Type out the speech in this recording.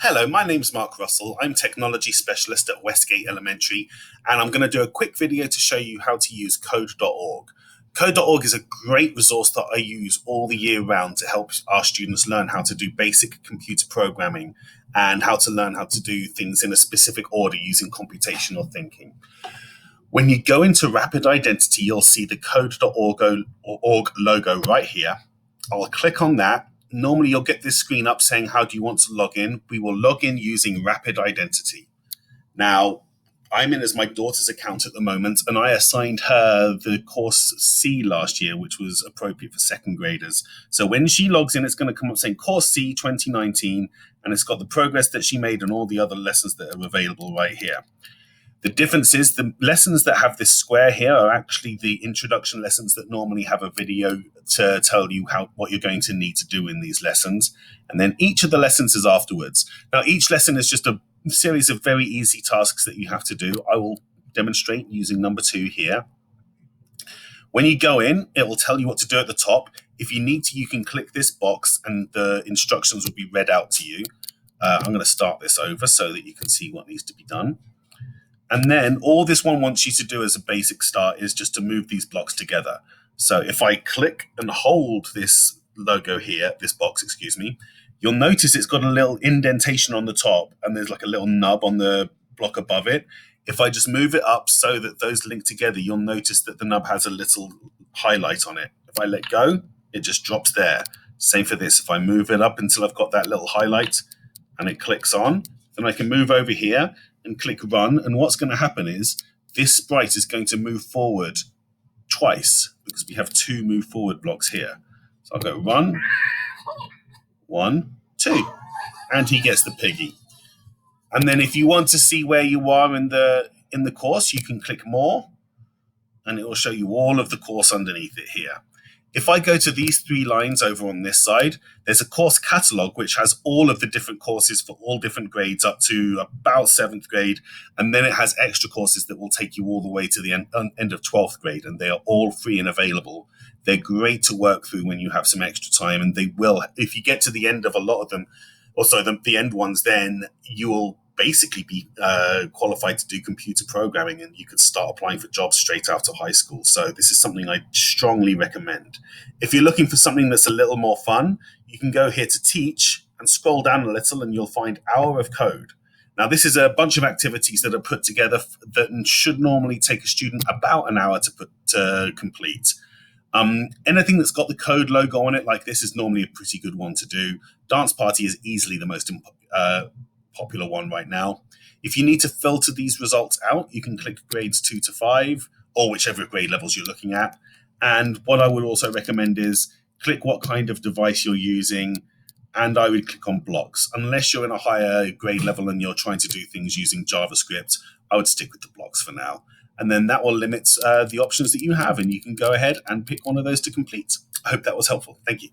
Hello, my name's Mark Russell. I'm Technology Specialist at Westgate Elementary, and I'm going to do a quick video to show you how to use code.org. Code.org is a great resource that I use all the year round to help our students learn how to do basic computer programming and how to learn how to do things in a specific order using computational thinking. When you go into Rapid Identity, you'll see the code.org logo right here. I'll click on that. Normally, you'll get this screen up saying, how do you want to log in? We will log in using Rapid Identity. Now, I'm in as my daughter's account at the moment, and I assigned her the course C last year, which was appropriate for second graders. So when she logs in, it's going to come up saying course C 2019, and it's got the progress that she made and all the other lessons that are available right here. The difference is the lessons that have this square here are actually the introduction lessons that normally have a video to tell you what you're going to need to do in these lessons. And then each of the lessons is afterwards. Now, each lesson is just a series of very easy tasks that you have to do. I will demonstrate using number 2 here. When you go in, it will tell you what to do at the top. If you need to, you can click this box and the instructions will be read out to you. I'm going to start this over so that you can see what needs to be done. And then all this one wants you to do as a basic start is just to move these blocks together. So if I click and hold this logo here, this box, excuse me, you'll notice it's got a little indentation on the top and there's like a little nub on the block above it. If I just move it up so that those link together, you'll notice that the nub has a little highlight on it. If I let go, it just drops there. Same for this. If I move it up until I've got that little highlight and it clicks on, then I can move over here and click run, and what's going to happen is this sprite is going to move forward twice because we have 2 move forward blocks here. So I'll go run, 1, 2, and he gets the piggy. And then if you want to see where you are in the course, you can click more, and it will show you all of the course underneath it here. If I go to these 3 lines over on this side, there's a course catalog which has all of the different courses for all different grades up to about 7th grade. And then it has extra courses that will take you all the way to the end of 12th grade. And they are all free and available. They're great to work through when you have some extra time. And they will, if you get to the end of a lot of them, also the end ones, then you will basically be qualified to do computer programming, and you could start applying for jobs straight out of high school. So this is something I strongly recommend. If you're looking for something that's a little more fun, you can go here to teach and scroll down a little and you'll find Hour of Code. Now, this is a bunch of activities that are put together that should normally take a student about an hour to complete. Anything that's got the code logo on it like this is normally a pretty good one to do. Dance Party is easily the most popular one right now. If you need to filter these results out, you can click grades 2 to 5 or whichever grade levels you're looking at. And what I would also recommend is click what kind of device you're using, and I would click on blocks. Unless you're in a higher grade level and you're trying to do things using JavaScript, I would stick with the blocks for now. And then that will limit the options that you have, and you can go ahead and pick one of those to complete. I hope that was helpful. Thank you.